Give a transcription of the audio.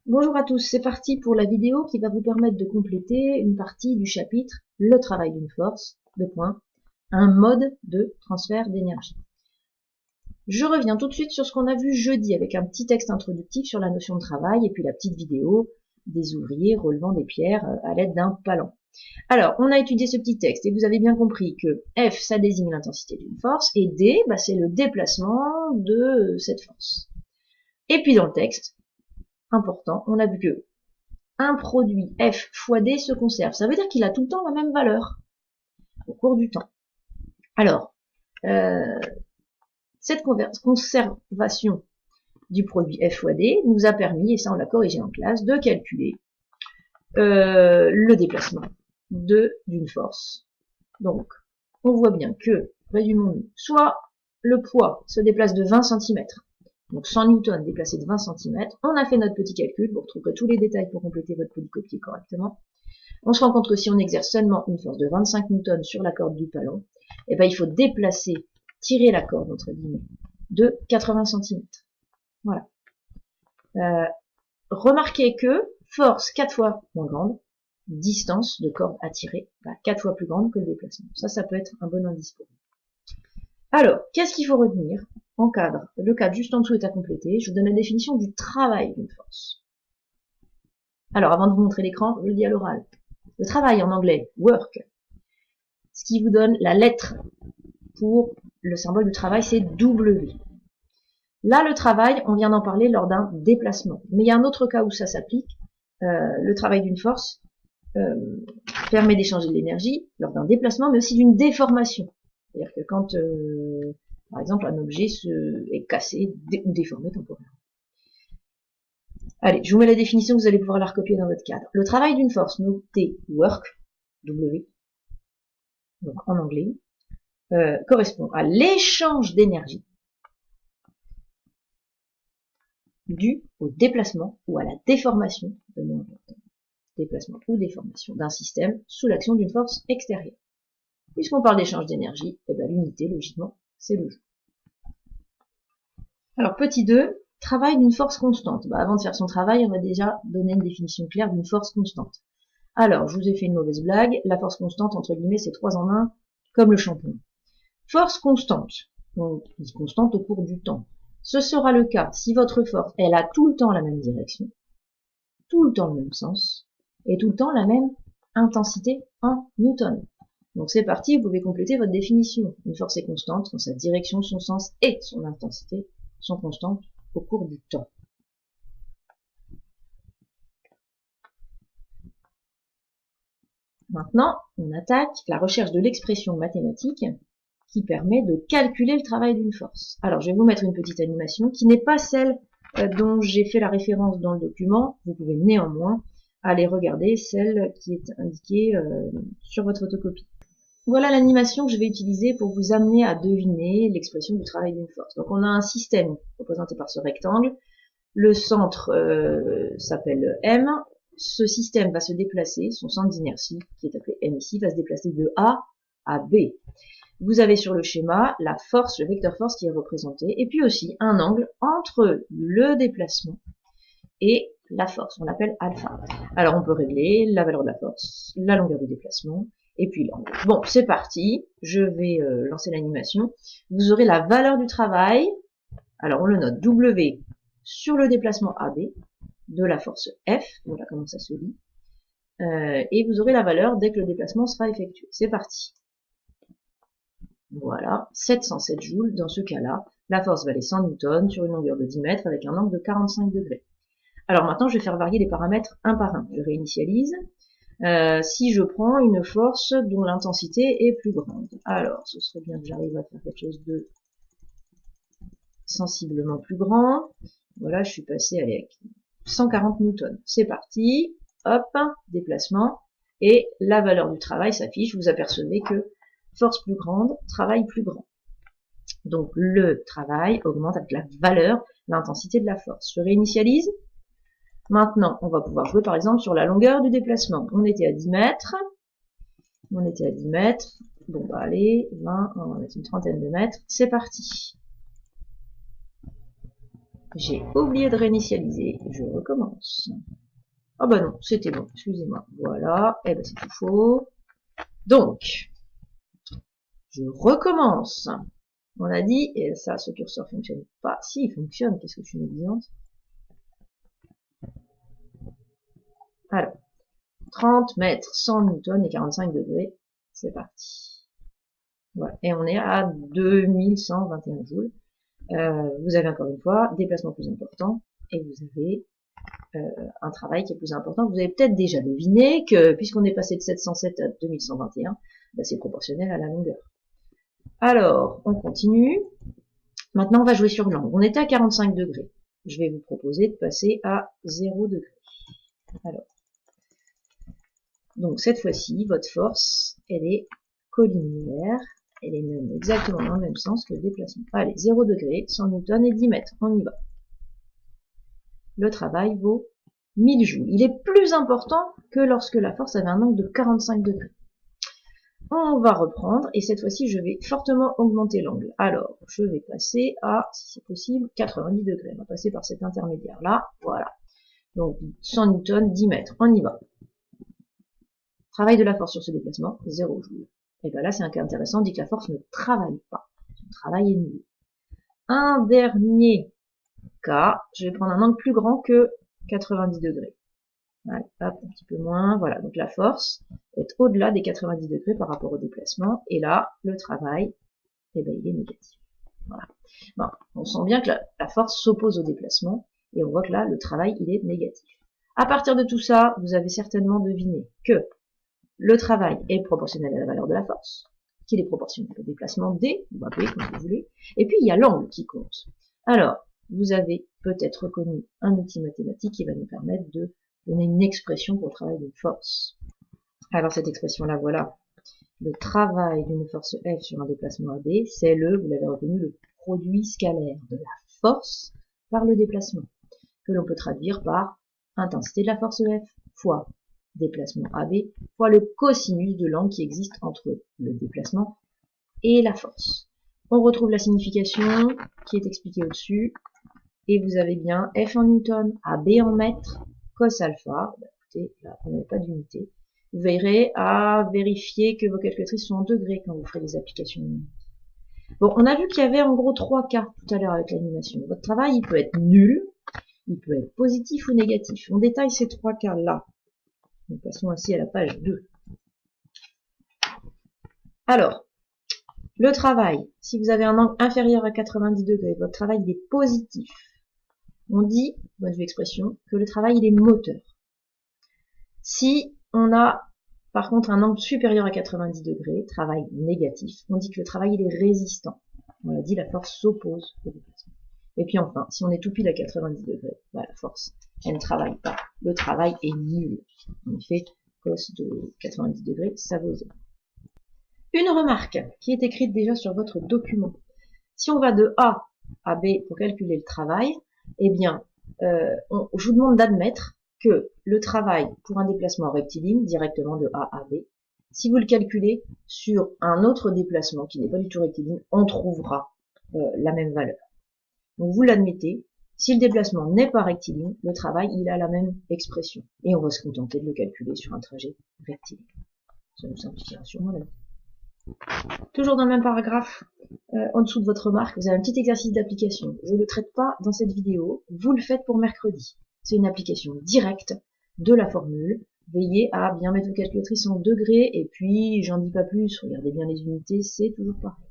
Bonjour à tous, c'est parti pour la vidéo qui va vous permettre de compléter une partie du chapitre Le travail d'une force, un mode de transfert d'énergie. Je reviens tout de suite sur ce qu'on a vu jeudi avec un petit texte introductif sur la notion de travail et puis la petite vidéo des ouvriers relevant des pierres à l'aide d'un palan. Alors, on a étudié ce petit texte et vous avez bien compris que F, ça désigne l'intensité d'une force et D, c'est le déplacement de cette force. Et puis dans le texte, important, on a vu que un produit F fois D se conserve. Ça veut dire qu'il a tout le temps la même valeur au cours du temps. Alors, cette conservation du produit F fois D nous a permis, et ça on l'a corrigé en classe, de calculer le déplacement d'une force. Donc, on voit bien que, résumons-nous, soit le poids se déplace de 20 cm, donc 100 newtons déplacé de 20 cm, on a fait notre petit calcul, vous retrouverez tous les détails pour compléter votre polycopier correctement. On se rend compte que si on exerce seulement une force de 25 newtons sur la corde du palan, eh ben, il faut tirer la corde, entre guillemets, de 80 cm. Voilà. Remarquez que force 4 fois moins grande, distance de corde à tirer, 4 fois plus grande que le déplacement. Ça peut être un bon indice pour vous. Alors, qu'est-ce qu'il faut retenir en cadre? Le cadre juste en dessous est à compléter. Je vous donne la définition du travail d'une force. Alors, avant de vous montrer l'écran, je le dis à l'oral. Le travail en anglais, work, ce qui vous donne la lettre pour le symbole du travail, c'est W. Là, le travail, on vient d'en parler lors d'un déplacement. Mais il y a un autre cas où ça s'applique. Le travail d'une force permet d'échanger de l'énergie lors d'un déplacement, mais aussi d'une déformation. C'est-à-dire que quand, par exemple, un objet est cassé ou déformé temporairement. Allez, je vous mets la définition, vous allez pouvoir la recopier dans votre cadre. Le travail d'une force, noté work, W, donc en anglais, correspond à l'échange d'énergie dû au déplacement ou à la déformation, déplacement ou déformation d'un système sous l'action d'une force extérieure. Puisqu'on parle d'échange d'énergie, eh ben, l'unité, logiquement, c'est le joule. Alors, petit 2, travail d'une force constante. Avant de faire son travail, on va déjà donner une définition claire d'une force constante. Alors, je vous ai fait une mauvaise blague. La force constante, entre guillemets, c'est 3 en 1, comme le shampoing. Force constante, donc constante au cours du temps. Ce sera le cas si votre force, elle a tout le temps la même direction, tout le temps le même sens, et tout le temps la même intensité en newton. Donc c'est parti, vous pouvez compléter votre définition. Une force est constante quand sa direction, son sens et son intensité sont constantes au cours du temps. Maintenant, on attaque la recherche de l'expression mathématique qui permet de calculer le travail d'une force. Alors, je vais vous mettre une petite animation qui n'est pas celle dont j'ai fait la référence dans le document. Vous pouvez néanmoins aller regarder celle qui est indiquée sur votre photocopie. Voilà l'animation que je vais utiliser pour vous amener à deviner l'expression du travail d'une force. Donc, on a un système représenté par ce rectangle. Le centre s'appelle M. Ce système va se déplacer, son centre d'inertie, qui est appelé M ici, va se déplacer de A à B. Vous avez sur le schéma la force, le vecteur force qui est représenté, et puis aussi un angle entre le déplacement et la force, on l'appelle alpha. Alors on peut régler la valeur de la force, la longueur du déplacement, et puis l'angle. Bon, c'est parti, je vais lancer l'animation. Vous aurez la valeur du travail, alors on le note W sur le déplacement AB de la force F, voilà comment ça se lit, et vous aurez la valeur dès que le déplacement sera effectué. C'est parti. Voilà, 707 joules, dans ce cas-là, la force valait 100 newtons sur une longueur de 10 mètres avec un angle de 45 degrés. Alors maintenant, je vais faire varier les paramètres un par un. Je réinitialise. Si je prends une force dont l'intensité est plus grande. Alors, ce serait bien que j'arrive à faire quelque chose de sensiblement plus grand. Voilà, je suis passé avec 140 newtons. C'est parti. Hop, déplacement. Et la valeur du travail s'affiche. Vous apercevez que force plus grande, travail plus grand. Donc le travail augmente avec la valeur, l'intensité de la force. Je réinitialise. Maintenant, on va pouvoir jouer par exemple sur la longueur du déplacement. On était à 10 mètres. On était à 10 mètres. Bon, bah allez, 20, on va mettre une trentaine de mètres. C'est parti. J'ai oublié de réinitialiser. Je recommence. Ah bah non, c'était bon, excusez-moi. Voilà, eh ben c'est tout faux. Donc, je recommence. On a dit, et ça, ce curseur fonctionne pas. Si, il fonctionne, qu'est-ce que tu me dis? Alors, 30 mètres, 100 newtons et 45 degrés. C'est parti. Voilà. Et on est à 2121 joules. Vous avez encore une fois déplacement plus important et vous avez un travail qui est plus important. Vous avez peut-être déjà deviné que puisqu'on est passé de 707 à 2121, bah, c'est proportionnel à la longueur. Alors, on continue. Maintenant, on va jouer sur l'angle. On était à 45 degrés. Je vais vous proposer de passer à 0 degré. Alors, donc cette fois-ci, votre force, elle est collinéaire. Elle est même exactement dans le même sens que le déplacement. Allez, 0 degré, 100 newtons et 10 mètres. On y va. Le travail vaut 1000 joules. Il est plus important que lorsque la force avait un angle de 45 degrés. On va reprendre et cette fois-ci, je vais fortement augmenter l'angle. Alors, je vais passer à, si c'est possible, 90 degrés. On va passer par cet intermédiaire-là. Voilà. Donc, 100 newtons, 10 mètres. On y va. Travail de la force sur ce déplacement, 0 joules. Et bien là, c'est un cas intéressant, on dit que la force ne travaille pas. Son travail est nul. Un dernier cas, je vais prendre un angle plus grand que 90 degrés. Allez, hop, un petit peu moins. Voilà, donc la force est au-delà des 90 degrés par rapport au déplacement. Et là, le travail, eh ben, il est négatif. Voilà. Bon, on sent bien que la force s'oppose au déplacement. Et on voit que là, le travail, il est négatif. À partir de tout ça, vous avez certainement deviné que le travail est proportionnel à la valeur de la force, qu'il est proportionnel au déplacement D, ou AB comme vous voulez, et puis il y a l'angle qui compte. Alors, vous avez peut-être reconnu un outil mathématique qui va nous permettre de donner une expression pour le travail d'une force. Alors cette expression-là, voilà, le travail d'une force F sur un déplacement AB, c'est vous l'avez reconnu, le produit scalaire de la force par le déplacement, que l'on peut traduire par intensité de la force F fois déplacement AB fois le cosinus de l'angle qui existe entre le déplacement et la force. On retrouve la signification qui est expliquée au-dessus et vous avez bien F en newton, AB en mètres, cos alpha. Bah, écoutez, là on n'avait pas d'unité. Vous veillerez à vérifier que vos calculatrices sont en degrés quand vous ferez les applications. Bon, on a vu qu'il y avait en gros 3 cas tout à l'heure avec l'animation. Votre travail, il peut être nul, il peut être positif ou négatif. On détaille ces 3 cas là. Nous passons ainsi à la page 2. Alors, le travail, si vous avez un angle inférieur à 90 degrés, votre travail il est positif. On dit, point de vue expression, que le travail il est moteur. Si on a par contre un angle supérieur à 90 degrés, travail négatif, on dit que le travail il est résistant. On l'a dit, la force s'oppose au déplacement. Et puis enfin, si on est tout pile à 90 degrés, bah, la force, elle ne travaille pas. Le travail est nul. En effet, cos de 90 degrés, ça vaut 0. Une remarque qui est écrite déjà sur votre document. Si on va de A à B pour calculer le travail, eh bien, je vous demande d'admettre que le travail pour un déplacement rectiligne, directement de A à B, si vous le calculez sur un autre déplacement qui n'est pas du tout rectiligne, on trouvera la même valeur. Donc vous l'admettez, si le déplacement n'est pas rectiligne, le travail il a la même expression. Et on va se contenter de le calculer sur un trajet rectiligne. Ça nous simplifiera sûrement la vie. Toujours dans le même paragraphe, en dessous de votre remarque, vous avez un petit exercice d'application. Je ne le traite pas dans cette vidéo, vous le faites pour mercredi. C'est une application directe de la formule. Veillez à bien mettre vos calculatrices en degrés, et puis j'en dis pas plus, regardez bien les unités, c'est toujours pareil.